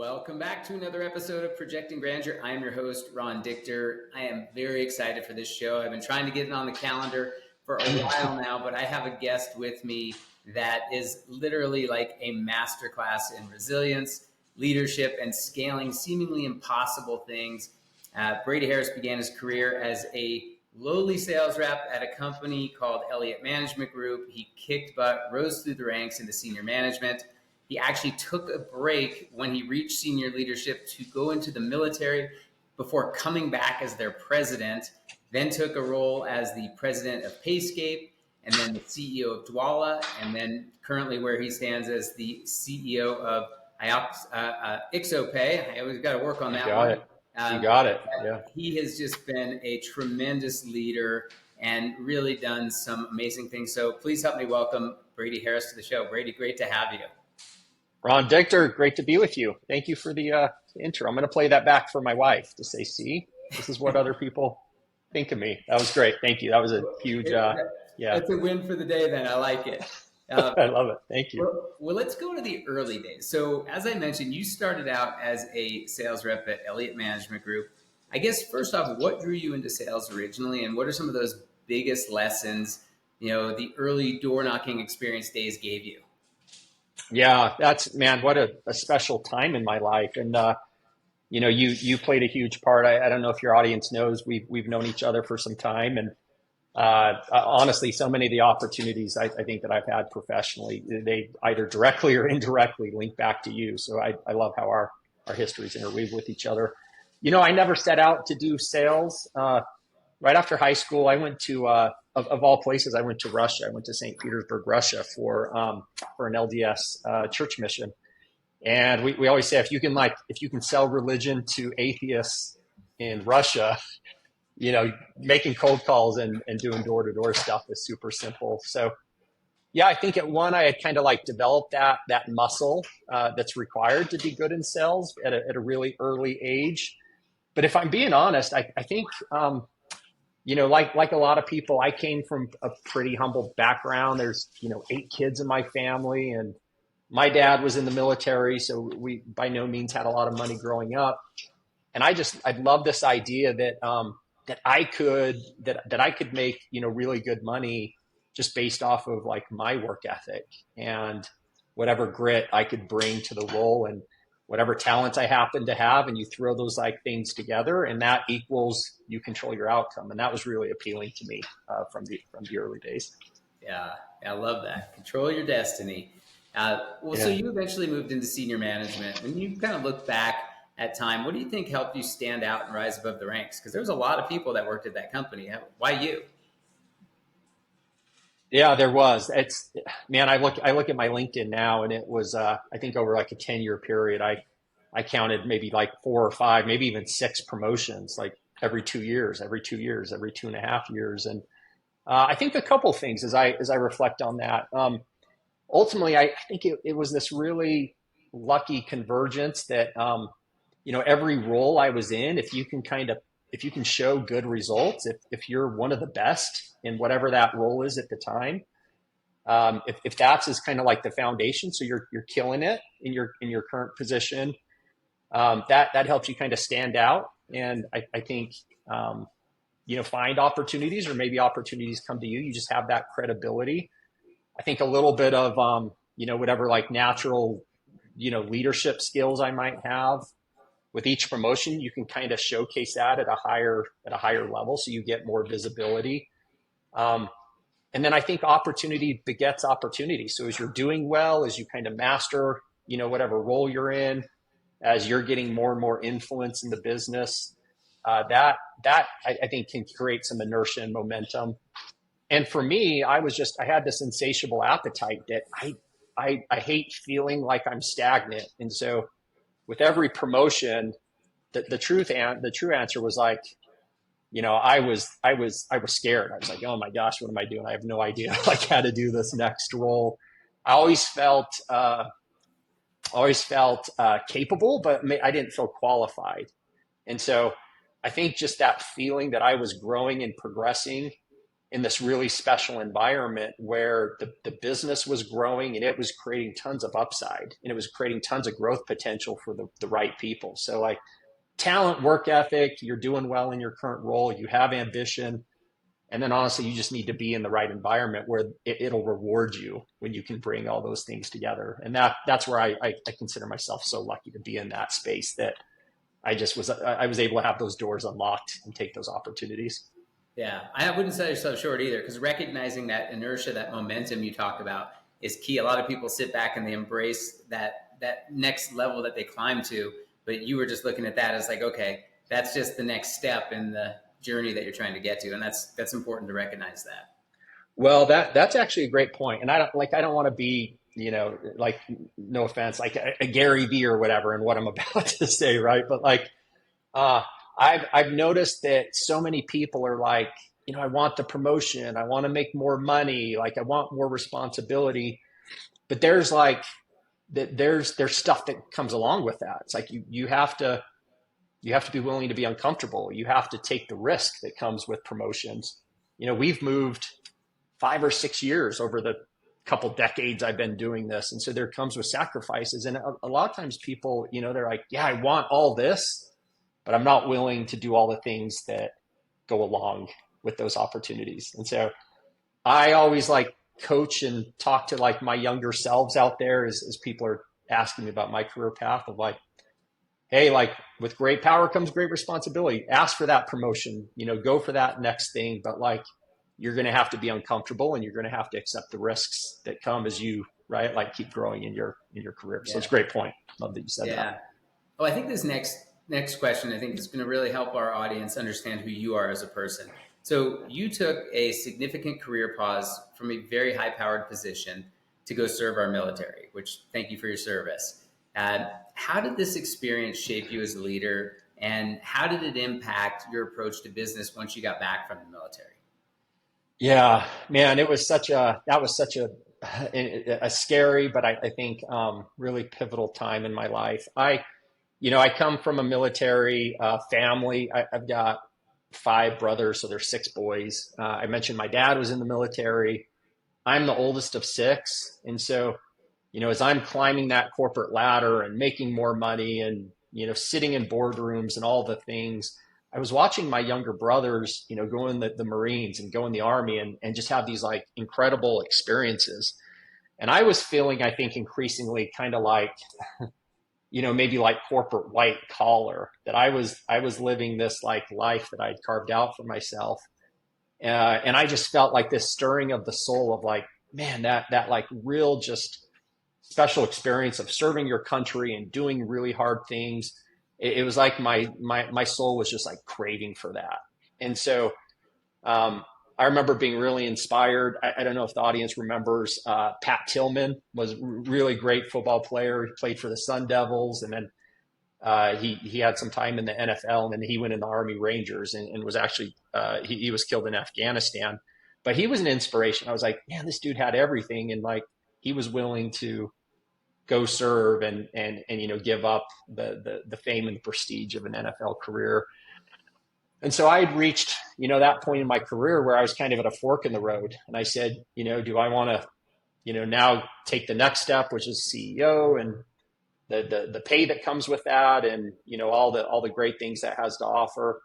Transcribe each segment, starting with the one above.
Welcome back to another episode of Projecting Grandeur. I am your host, Ron Dichter. I am very excited for this show. I've been trying to get it on the calendar for a while now, but I have a guest with me that is literally like a masterclass in resilience, leadership, and scaling seemingly impossible things. Brady Harris began his career as a lowly sales rep at a company called Eliot Management Group. He kicked butt, rose through the ranks into senior management. He actually took a break when he reached senior leadership to go into the military before coming back as their president, then took a role as the president of Payscape, and then the CEO of Dwala, and then currently where he stands as the CEO of Ixopay. I always got to work on that one. You got it. Yeah. He has just been a tremendous leader and really done some amazing things. So please help me welcome Brady Harris to the show. Brady, great to have you. Ron Dichter, great to be with you. Thank you for the intro. I'm going to play that back for my wife to say, see, this is what other people think of me. That was great. Thank you. That was a huge, yeah. That's a win for the day then. I like it. I love it. Thank you. Well, let's go to the early days. So as I mentioned, you started out as a sales rep at Eliot Management Group. I guess first off, what drew you into sales originally, and what are some of those biggest lessons, the early door knocking experience days gave you? Yeah, man, what a special time in my life. And, you played a huge part. I don't know if your audience knows, we've known each other for some time. And honestly, so many of the opportunities I think that I've had professionally, they either directly or indirectly link back to you. So I love how our histories interweave with each other. I never set out to do sales. Right after high school, I went to, of all places, I went to Russia. I went to St. Petersburg, Russia for an LDS church mission. And we always say, if you can sell religion to atheists in Russia, making cold calls and doing door-to-door stuff is super simple. So yeah, I think at one, I had kind of like developed that muscle that's required to be good in sales at a really early age. But if I'm being honest, I think, like a lot of people, I came from a pretty humble background. There's, 8 kids in my family, and my dad was in the military. So we by no means had a lot of money growing up. And I love this idea that I could make, really good money just based off of like my work ethic and whatever grit I could bring to the role and whatever talents I happen to have, and you throw those like things together, and that equals you control your outcome. And that was really appealing to me from the early days. Yeah, I love that. Control your destiny. So you eventually moved into senior management. When you kind of look back at time, what do you think helped you stand out and rise above the ranks? Because there was a lot of people that worked at that company. Why you? Yeah, there was. I look at my LinkedIn now, and it was, I think over like a 10-year period, I counted maybe like 4 or 5, maybe even 6 promotions, like every 2 years, every 2.5 years. And I think a couple things as I reflect on that, ultimately, I think it was this really lucky convergence that, every role I was in, if you can show good results, if you're one of the best in whatever that role is at the time, if that's is kind of like the foundation, so you're killing it in your current position, that helps you kind of stand out. And I think, find opportunities, or maybe opportunities come to you. You just have that credibility. I think a little bit of, whatever like natural, leadership skills I might have. With each promotion, you can kind of showcase that at a higher level, so you get more visibility. And then I think opportunity begets opportunity. So as you're doing well, as you kind of master, whatever role you're in, as you're getting more and more influence in the business, that I think can create some inertia and momentum. And for me, I had this insatiable appetite that I hate feeling like I'm stagnant. And so with every promotion, the true answer was like, I was scared. I was like, oh my gosh, what am I doing? I have no idea like how to do this next role. I always felt capable, but I didn't feel qualified. And so I think just that feeling that I was growing and progressing in this really special environment where the business was growing and it was creating tons of upside and it was creating tons of growth potential for the right people. So like talent, work ethic, you're doing well in your current role, you have ambition. And then honestly, you just need to be in the right environment where it'll reward you when you can bring all those things together. And that's where I consider myself so lucky to be in that space that I was able to have those doors unlocked and take those opportunities. Yeah, I wouldn't sell yourself short either, because recognizing that inertia, that momentum you talk about is key. A lot of people sit back and they embrace that next level that they climb to, but you were just looking at that as like, okay, that's just the next step in the journey that you're trying to get to, and that's important to recognize that. Well, that's actually a great point. And I don't want to be, like, no offense, like a Gary Vee or whatever in what I'm about to say, right? But like, uh, I've noticed that so many people are like, I want the promotion, I want to make more money, like I want more responsibility. But there's like that there's stuff that comes along with that. It's like you have to be willing to be uncomfortable. You have to take the risk that comes with promotions. We've moved 5 or 6 years over the couple decades I've been doing this. And so there comes with sacrifices. And a lot of times people, they're like, yeah, I want all this, but I'm not willing to do all the things that go along with those opportunities. And so I always like coach and talk to like my younger selves out there as people are asking me about my career path of like, hey, like with great power comes great responsibility. Ask for that promotion, go for that next thing. But like, you're going to have to be uncomfortable and you're going to have to accept the risks that come as you, right? Like keep growing in your career. So Yeah. it's a great point. Love that you said Yeah. that. Oh, I think this next question, I think is going to really help our audience understand who you are as a person. So you took a significant career pause from a very high-powered position to go serve our military, which thank you for your service. How did this experience shape you as a leader, and how did it impact your approach to business once you got back from the military? Yeah, man, that was such a scary, but I think really pivotal time in my life. I come from a military family. I've got 5 brothers, so there's 6 boys. I mentioned my dad was in the military. I'm the oldest of 6, and so as I'm climbing that corporate ladder and making more money and sitting in boardrooms and all the things, I was watching my younger brothers, go in the Marines and go in the Army and just have these like incredible experiences. And I was feeling, I think, increasingly kind of like, maybe like corporate white collar, that I was living this like life that I'd carved out for myself. And I just felt like this stirring of the soul of like, man, that like real just special experience of serving your country and doing really hard things. It was like my soul was just like craving for that. And so I remember being really inspired. I don't know if the audience remembers, Pat Tillman was a really great football player. He played for the Sun Devils, and then he had some time in the NFL, and then he went in the Army Rangers and was actually he was killed in Afghanistan. But he was an inspiration. I was like, man, this dude had everything, and like he was willing to go serve and give up the fame and the prestige of an NFL career. And so I had reached that point in my career where I was kind of at a fork in the road, and I said, do I want to now take the next step, which is CEO and the pay that comes with that, and all the great things that has to offer,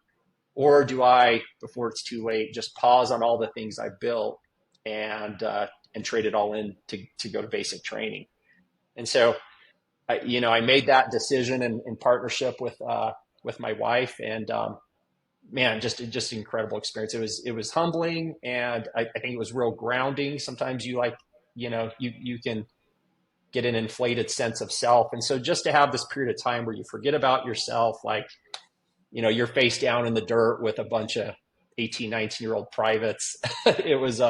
or do I, before it's too late, just pause on all the things I've built and trade it all in to go to basic training. And so I made that decision in partnership with my wife, and man, just an incredible experience. It was humbling, and I think it was real grounding. Sometimes you like you can get an inflated sense of self. And so just to have this period of time where you forget about yourself, like, you're face down in the dirt with a bunch of 18, 19-year-old privates. It was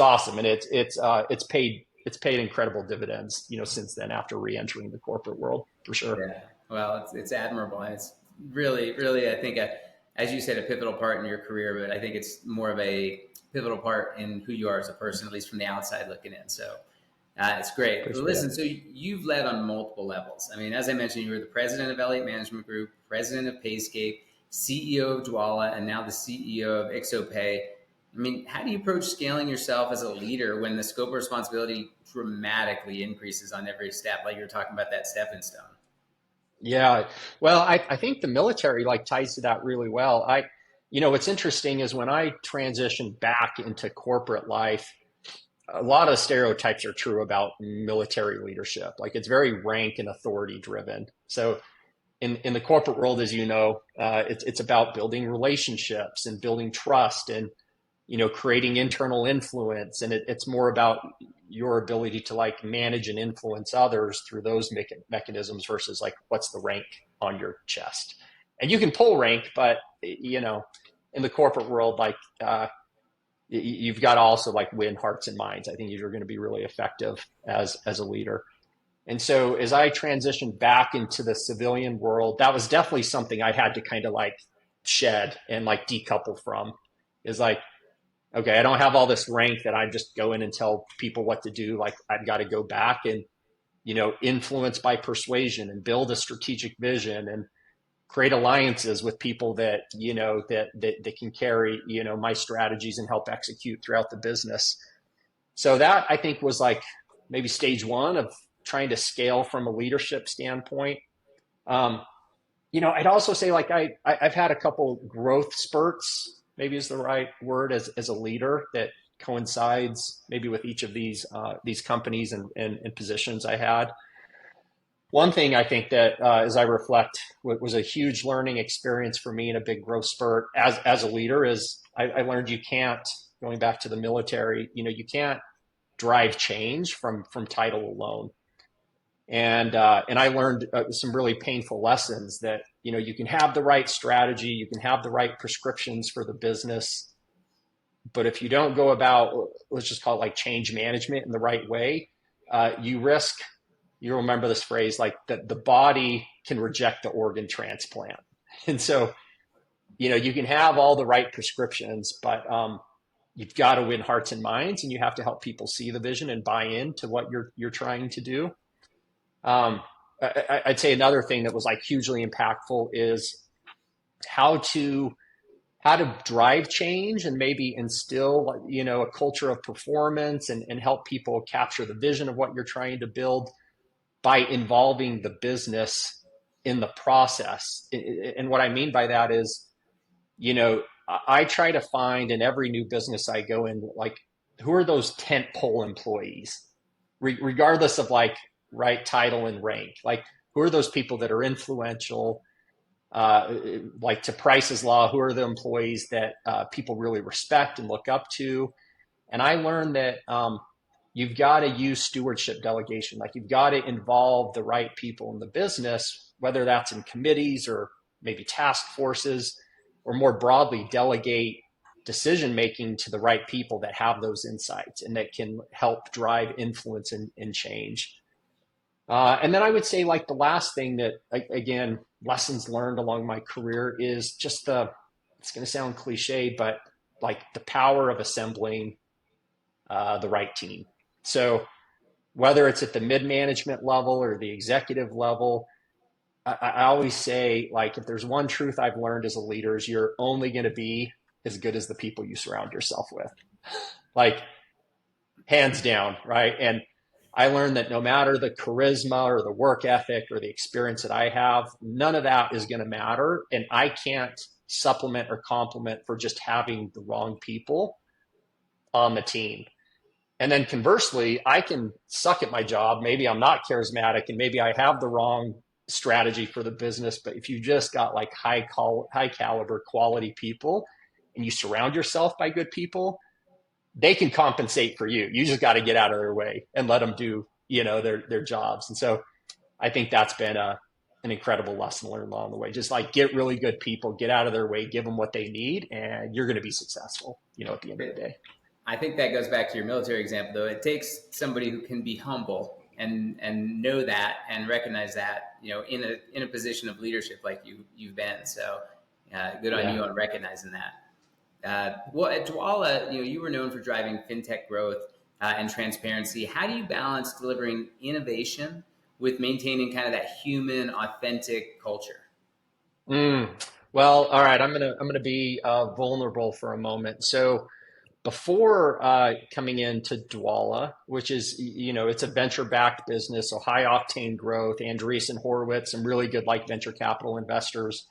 awesome. And it's paid incredible dividends, since then, after re-entering the corporate world, for sure. Yeah, well, it's admirable, and it's really, really, I think, as you said, a pivotal part in your career, but I think it's more of a pivotal part in who you are as a person, at least from the outside looking in. So it's great. But listen, so you've led on multiple levels. I mean, as I mentioned, you were the president of Eliot Management Group, president of Payscape, CEO of Dwala, and now the CEO of IxoPay. I mean, how do you approach scaling yourself as a leader when the scope of responsibility dramatically increases on every step? Like you're talking about that stepping stone. Yeah. Well, I think the military like ties to that really well. What's interesting is when I transitioned back into corporate life, a lot of stereotypes are true about military leadership. Like it's very rank and authority driven. So in the corporate world, as you know, it's about building relationships and building trust and creating internal influence, and it's more about your ability to like manage and influence others through those mechanisms versus like what's the rank on your chest. And you can pull rank, but in the corporate world, like you've got to also like win hearts and minds. I think you're going to be really effective as a leader. And so as I transitioned back into the civilian world, that was definitely something I had to kind of like shed and like decouple from. Is like, okay, I don't have all this rank that I just go in and tell people what to do. Like I've got to go back and, influence by persuasion and build a strategic vision and create alliances with people that, that can carry, my strategies and help execute throughout the business. So that I think was like maybe stage one of trying to scale from a leadership standpoint. Um, I'd also say like I've had a couple growth spurts, maybe is the right word, as a leader that coincides maybe with each of these companies and positions I had. One thing I think that as I reflect was a huge learning experience for me and a big growth spurt as a leader is I learned you can't, going back to the military, you can't drive change from title alone. And I learned some really painful lessons that you can have the right strategy, you can have the right prescriptions for the business, but if you don't go about, let's just call it like change management in the right way, you risk, you remember this phrase, like that the body can reject the organ transplant. And so you can have all the right prescriptions, but you've got to win hearts and minds, and you have to help people see the vision and buy into what you're trying to do. Um, I'd say another thing that was like hugely impactful is how to drive change and maybe instill, a culture of performance and help people capture the vision of what you're trying to build by involving the business in the process. And what I mean by that is, I try to find in every new business I go in, like, who are those tent pole employees, regardless of like right title and rank, like who are those people that are influential, like to Price's Law, who are the employees that people really respect and look up to. And I learned that you've got to use stewardship delegation. Like you've got to involve the right people in the business, whether that's in committees or maybe task forces, or more broadly, delegate decision making to the right people that have those insights and that can help drive influence and change. And then I would say like the last thing that, again, lessons learned along my career is just it's going to sound cliche, but like the power of assembling the right team. So whether it's at the mid-management level or the executive level, I always say, like, if there's one truth I've learned as a leader is you're only going to be as good as the people you surround yourself with. Like, hands down, right? And I learned that no matter the charisma or the work ethic or the experience that I have, none of that is going to matter. And I can't supplement or complement for just having the wrong people on the team. And then conversely, I can suck at my job. Maybe I'm not charismatic and maybe I have the wrong strategy for the business. But if you just got like high caliber quality people and you surround yourself by good people, they can compensate for you. You just got to get out of their way and let them do, their jobs. And so I think that's been an incredible lesson learned along the way. Just like get really good people, get out of their way, give them what they need, and you're going to be successful, at the end of the day. I think that goes back to your military example, though. It takes somebody who can be humble and know that and recognize that, in a position of leadership like you've been. So good on you on recognizing that. Well, at Dwala, you were known for driving fintech growth and transparency. How do you balance delivering innovation with maintaining kind of that human, authentic culture? Well, all right. I'm gonna be vulnerable for a moment. So before coming into Dwala, which is, it's a venture-backed business, so high octane growth. Andreessen Horowitz, some really good like venture capital investors.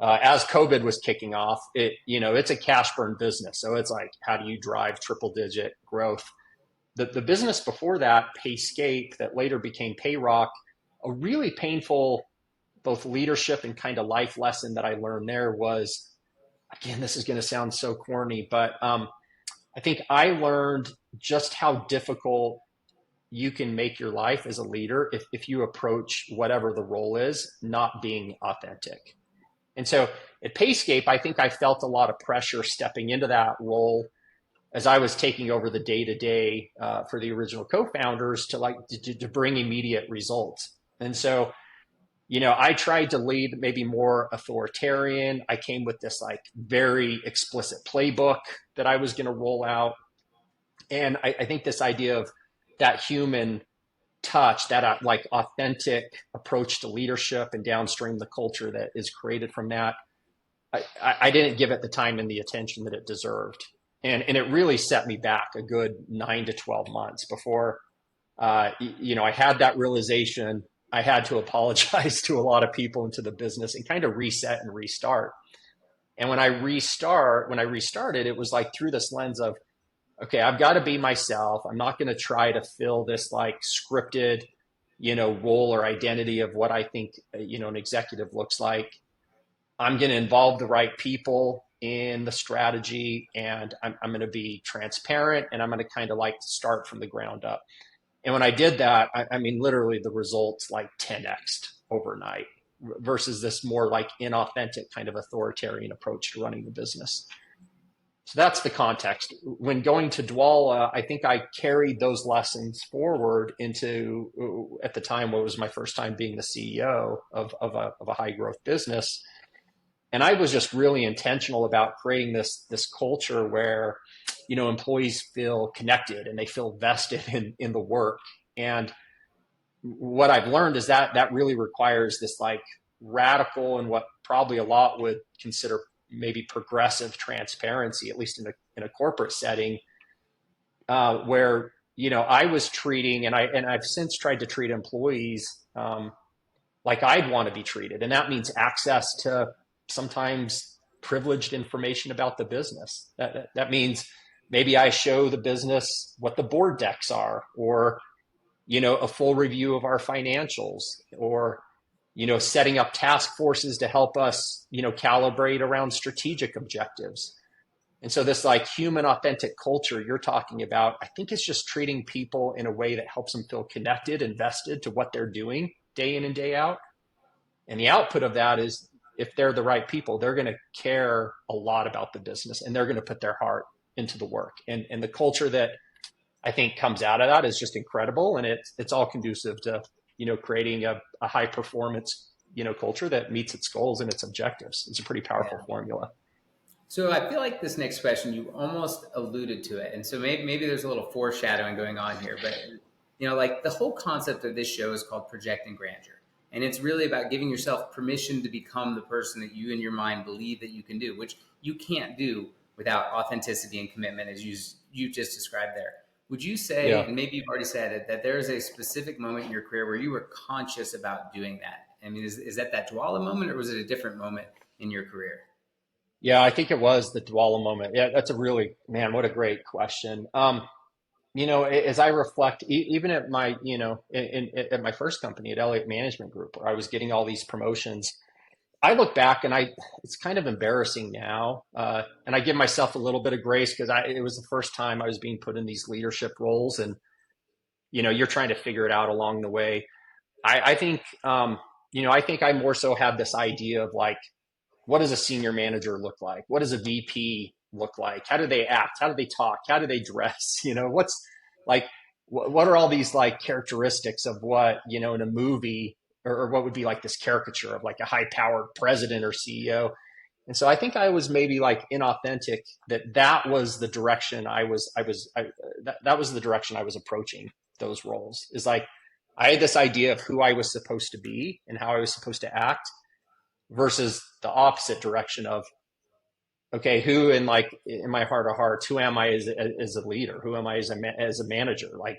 As COVID was kicking off, it's a cash burn business. So it's like, how do you drive triple digit growth? The business before that, Payscape, that later became Payrock, a really painful both leadership and kind of life lesson that I learned there was, again, this is going to sound so corny, but I think I learned just how difficult you can make your life as a leader if you approach whatever the role is not being authentic. And so at Payscape, I think I felt a lot of pressure stepping into that role as I was taking over the day-to-day for the original co-founders to bring immediate results. And so, I tried to lead maybe more authoritarian. I came with this like very explicit playbook that I was going to roll out. And I think this idea of that human touch, that like authentic approach to leadership and downstream the culture that is created from that, I didn't give it the time and the attention that it deserved. And it really set me back a good 9 to 12 months before, I had that realization. I had to apologize to a lot of people into the business and kind of reset and restart. And when I restarted, it was like through this lens of, okay, I've got to be myself. I'm not going to try to fill this like scripted, role or identity of what I think, an executive looks like. I'm going to involve the right people in the strategy, and I'm going to be transparent, and I'm going to kind of like start from the ground up. And when I did that, I mean, literally the results like 10x'd overnight versus this more like inauthentic kind of authoritarian approach to running the business. So that's the context. When going to Dwala, I think I carried those lessons forward into, at the time, what was my first time being the CEO of a high growth business. And I was just really intentional about creating this culture where, employees feel connected and they feel vested in the work. And what I've learned is that really requires this like radical and what probably a lot would consider maybe progressive transparency, at least in a corporate setting, where, I was treating, and I've since tried to treat employees like I'd want to be treated. And that means access to sometimes privileged information about the business. That means maybe I show the business what the board decks are, or, a full review of our financials, or, setting up task forces to help us, calibrate around strategic objectives. And so this like human authentic culture you're talking about, I think it's just treating people in a way that helps them feel connected, invested to what they're doing day in and day out. And the output of that is, if they're the right people, they're going to care a lot about the business and they're going to put their heart into the work. And the culture that I think comes out of that is just incredible. And it's all conducive to, creating a high performance, culture that meets its goals and its objectives. It's a pretty powerful formula. So I feel like this next question, you almost alluded to it. And so maybe there's a little foreshadowing going on here, but like the whole concept of this show is called Projecting Grandeur. And it's really about giving yourself permission to become the person that you in your mind believe that you can do, which you can't do without authenticity and commitment, as you just described there. Would you say, and maybe you've already said it, that there is a specific moment in your career where you were conscious about doing that? I mean, is that Dwala moment, or was it a different moment in your career? Yeah, I think it was the Dwala moment. Yeah, that's a really, man, what a great question. As I reflect, even at my, at my first company at Eliot Management Group, where I was getting all these promotions, I look back and it's kind of embarrassing now. And I give myself a little bit of grace because it was the first time I was being put in these leadership roles, and, you're trying to figure it out along the way. I think, I think I more so had this idea of like, what does a senior manager look like? What does a VP look like? How do they act? How do they talk? How do they dress? What's like, what are all these like characteristics of what, in a movie, or what would be like this caricature of like a high powered president or CEO. And so I think I was maybe like inauthentic, that was the direction that was the direction I was approaching those roles, is like, I had this idea of who I was supposed to be and how I was supposed to act, versus the opposite direction of, okay, who in like in my heart of hearts, who am I as a leader? Who am I as a manager? Like,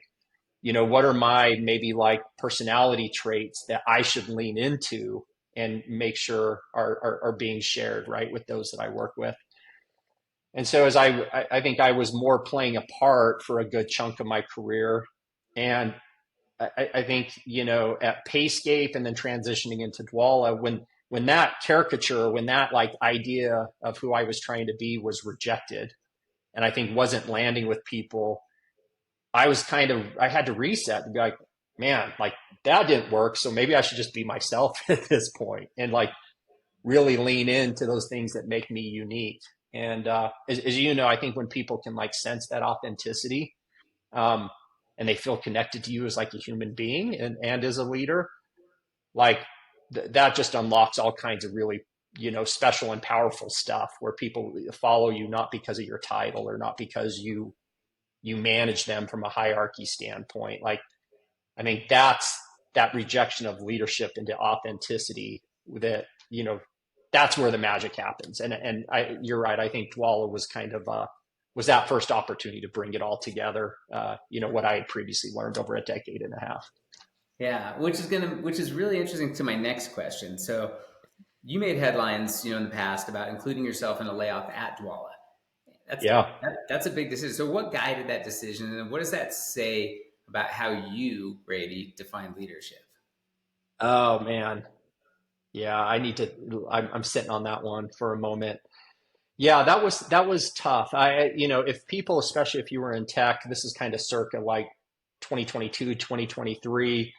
what are my maybe like personality traits that I should lean into and make sure are being shared, right, with those that I work with. And so as I think I was more playing a part for a good chunk of my career. And I think, at Payscape and then transitioning into Dwala, when that caricature, when that like idea of who I was trying to be was rejected, and I think wasn't landing with people, I had to reset and be like, man, like that didn't work. So maybe I should just be myself at this point and like really lean into those things that make me unique. And as you know, I think when people can like sense that authenticity, um, and they feel connected to you as like a human being and as a leader, like that just unlocks all kinds of really, special and powerful stuff where people follow you not because of your title or not because you manage them from a hierarchy standpoint. Like, I think that rejection of leadership into authenticity that, that's where the magic happens. You're right. I think Dwala was kind of, was that first opportunity to bring it all together. What I had previously learned over a decade and a half. Yeah, which is really interesting to my next question. So you made headlines, in the past about including yourself in a layoff at Dwala. That's Yeah. that's a big decision. So what guided that decision, and what does that say about how you, Brady, define leadership? Oh man. Yeah. I'm sitting on that one for a moment. Yeah, that was tough. If people, especially if you were in tech, this is kind of circa like 2022, 2023,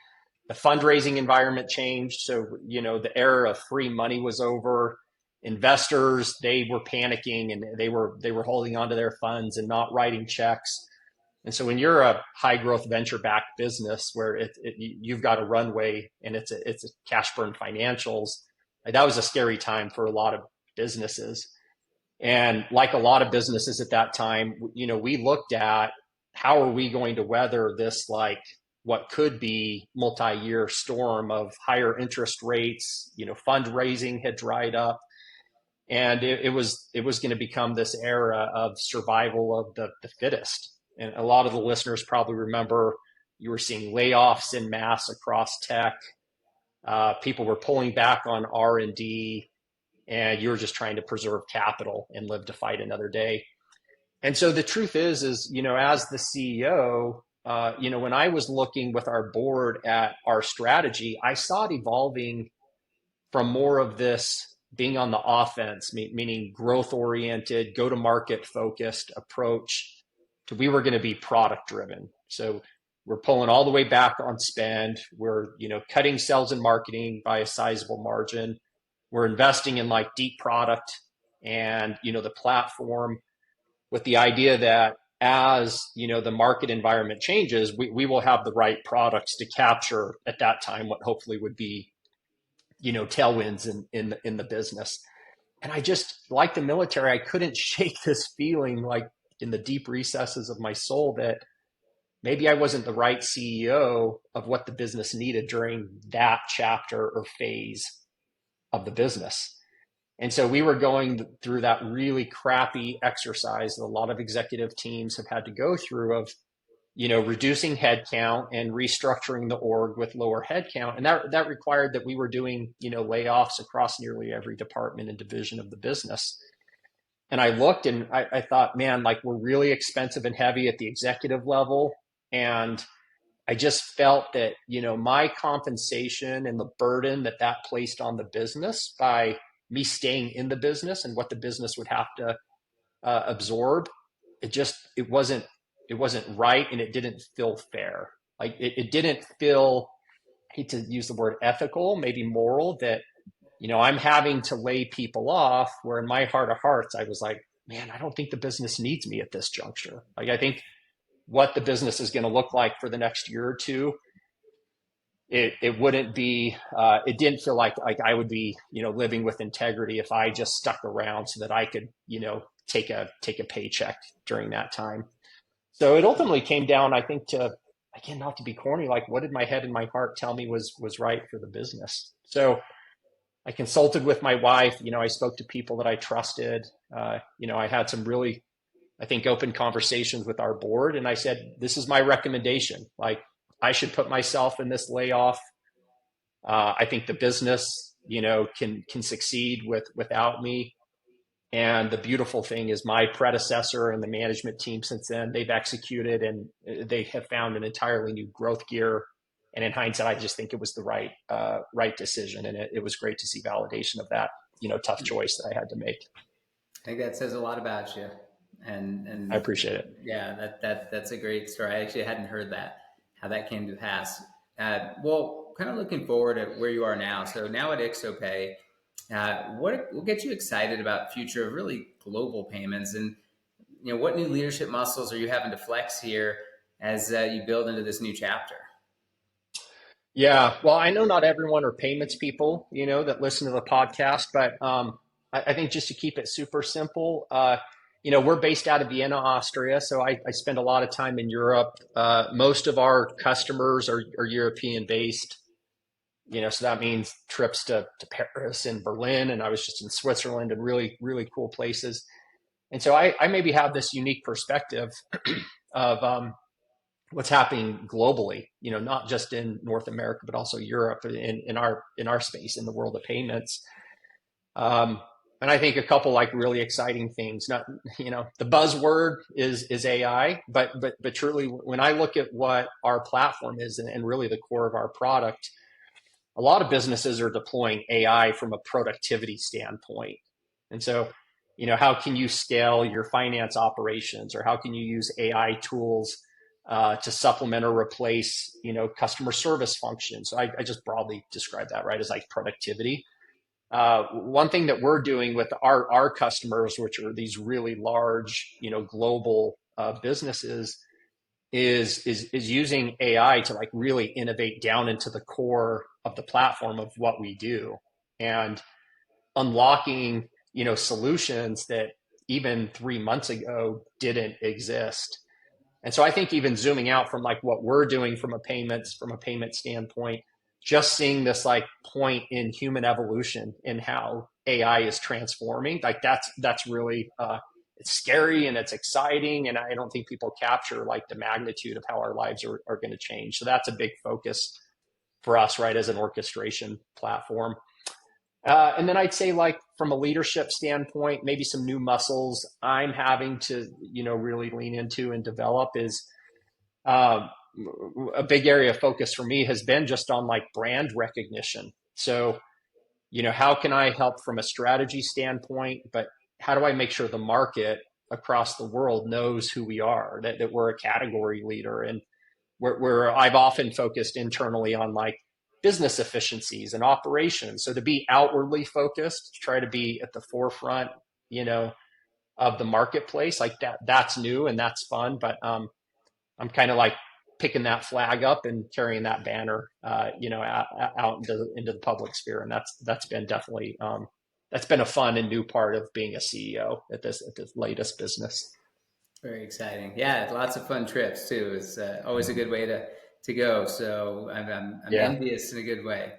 the fundraising environment changed. So, the era of free money was over. Investors, they were panicking and they were holding onto their funds and not writing checks. And so when you're a high growth venture backed business where you've got a runway and it's a cash burn financials, like that was a scary time for a lot of businesses. And like a lot of businesses at that time, we looked at how are we going to weather this, like what could be multi-year storm of higher interest rates, fundraising had dried up. And it was going to become this era of survival of the fittest. And a lot of the listeners probably remember you were seeing layoffs in mass across tech. People were pulling back on R&D, and you're just trying to preserve capital and live to fight another day. And so the truth is, as the CEO, when I was looking with our board at our strategy, I saw it evolving from more of this being on the offense, meaning growth oriented, go to market focused approach to we were going to be product driven. So we're pulling all the way back on spend. We're, cutting sales and marketing by a sizable margin. We're investing in like deep product and, the platform with the idea that as, the market environment changes, we will have the right products to capture at that time what hopefully would be, tailwinds in the business. And I just, like the military, I couldn't shake this feeling like in the deep recesses of my soul that maybe I wasn't the right CEO of what the business needed during that chapter or phase of the business. And so we were going through that really crappy exercise that a lot of executive teams have had to go through of, reducing headcount and restructuring the org with lower headcount. And that required that we were doing, layoffs across nearly every department and division of the business. And I looked and I thought, man, like we're really expensive and heavy at the executive level. And I just felt that, my compensation and the burden that placed on the business by me staying in the business and what the business would have to absorb, it wasn't right, and it didn't feel fair. Like it didn't feel, I hate to use the word ethical, maybe moral, that I'm having to lay people off. Where in my heart of hearts, I was like, man, I don't think the business needs me at this juncture. Like I think what the business is going to look like for the next year or two, it wouldn't be it didn't feel like I would be living with integrity if I just stuck around so that I could take a paycheck during that time. So it ultimately came down, I think, to, again, not to be corny, like what did my head and my heart tell me was right for the business. So I consulted with my wife. I spoke to people that I trusted. I had some really, I think, open conversations with our board, and I said, this is my recommendation. Like, I should put myself in this layoff. I think the business, can succeed without me. And the beautiful thing is my predecessor and the management team since then, they've executed and they have found an entirely new growth gear. And in hindsight, I just think it was the right decision. And it was great to see validation of that, tough choice that I had to make. I think that says a lot about you. I And appreciate it. yeah, that's a great story. I actually hadn't heard that, how that came to pass. Well, kind of looking forward at where you are now. So now at IxoPay, what gets you excited about the future of really global payments, and what new leadership muscles are you having to flex here as you build into this new chapter? Yeah, well, I know not everyone are payments people, that listen to the podcast, but I think just to keep it super simple, we're based out of Vienna, Austria, so I spend a lot of time in Europe. Most of our customers are European based, so that means trips to Paris and Berlin, and I was just in Switzerland and really, really cool places. And so I maybe have this unique perspective of what's happening globally, not just in North America, but also Europe in our space, in the world of payments. And I think a couple like really exciting things, not, the buzzword is AI, but truly when I look at what our platform is and really the core of our product, a lot of businesses are deploying AI from a productivity standpoint. And so, how can you scale your finance operations, or how can you use AI tools to supplement or replace, customer service functions? So I just broadly describe that, right, as like productivity. One thing that we're doing with our customers, which are these really large, global businesses, is using AI to like really innovate down into the core of the platform of what we do, and unlocking, solutions that even 3 months ago didn't exist. And so I think even zooming out from like what we're doing from a payment standpoint, just seeing this like point in human evolution in how AI is transforming, like that's really it's scary and it's exciting. And I don't think people capture like the magnitude of how our lives are going to change. So that's a big focus for us, right, as an orchestration platform. And then I'd say, like, from a leadership standpoint, maybe some new muscles I'm having to, really lean into and develop is um, a big area of focus for me has been just on like brand recognition. So, how can I help from a strategy standpoint, but how do I make sure the market across the world knows who we are, that we're a category leader? And where I've often focused internally on like business efficiencies and operations. So to be outwardly focused, to try to be at the forefront, of the marketplace, like that's new and that's fun. But I'm kind of like picking that flag up and carrying that banner, out into the public sphere. And that's been definitely, that's been a fun and new part of being a CEO at this latest business. Very exciting. Yeah, lots of fun trips too. It's always a good way to go. So I'm Yeah. envious in a good way.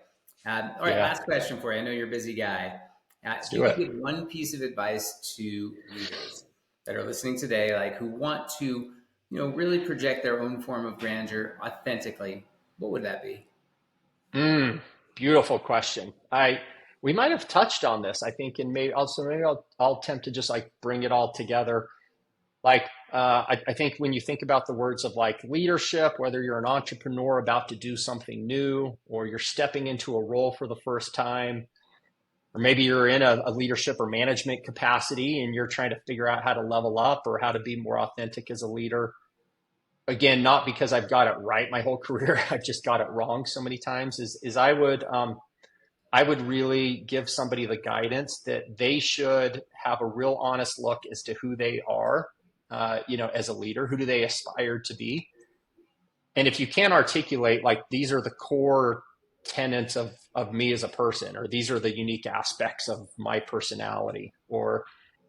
All right, Yeah. last question for you. I know you're a busy guy. Let's If you do could it. give one piece of advice to leaders that are listening today, like who want to, really project their own form of grandeur authentically, what would that be? Mm, beautiful question. We might have touched on this, I think, and maybe I'll attempt to just like bring it all together. Like, I think when you think about the words of like leadership, whether you're an entrepreneur about to do something new, or you're stepping into a role for the first time, or maybe you're in a leadership or management capacity and you're trying to figure out how to level up or how to be more authentic as a leader. Again, not because I've got it right my whole career, I've just got it wrong so many times. Is I would really give somebody the guidance that they should have a real honest look as to who they are, as a leader. Who do they aspire to be? And if you can't articulate, like, these are the core tenets of me as a person, or these are the unique aspects of my personality, or,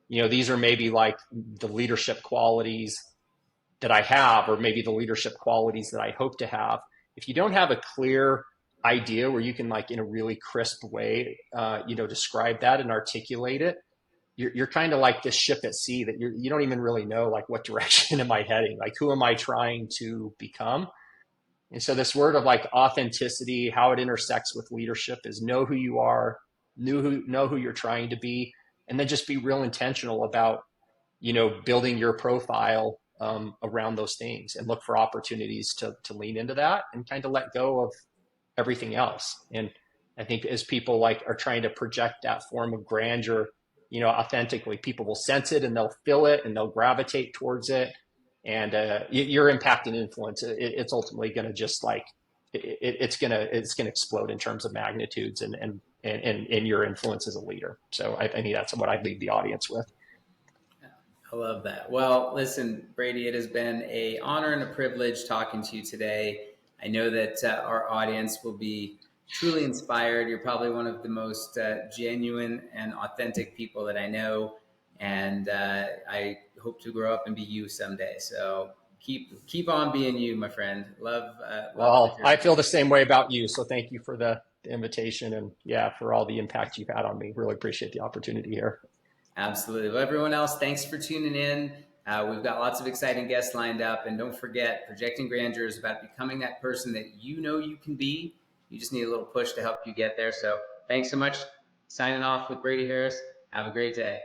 these are maybe like the leadership qualities that I have, or maybe the leadership qualities that I hope to have. If you don't have a clear idea where you can like in a really crisp way, describe that and articulate it, you're kind of like this ship at sea that you don't even really know like what direction am I heading? Like who am I trying to become? And so this word of like authenticity, how it intersects with leadership is know who you are, know who you're trying to be, and then just be real intentional about, building your profile around those things and look for opportunities to lean into that and kind of let go of everything else. And I think as people like are trying to project that form of grandeur, authentically, people will sense it and they'll feel it and they'll gravitate towards it. And your impact and influence, it's ultimately going to just like it's gonna explode in terms of magnitudes and your influence as a leader. So I think that's what I'd leave the audience with. I love that. Well, listen, Brady, it has been an honor and a privilege talking to you today. I know that our audience will be truly inspired. You're probably one of the most genuine and authentic people that I know, and I hope to grow up and be you someday. So keep on being you, my friend. Love the Well, I journey. feel the same way about you. So thank you for the invitation and yeah, for all the impact you've had on me. Really appreciate the opportunity here. Absolutely. Well, everyone else, thanks for tuning in. We've got lots of exciting guests lined up. And don't forget, Projecting Grandeur is about becoming that person that you know you can be. You just need a little push to help you get there. So thanks so much. Signing off with Brady Harris. Have a great day.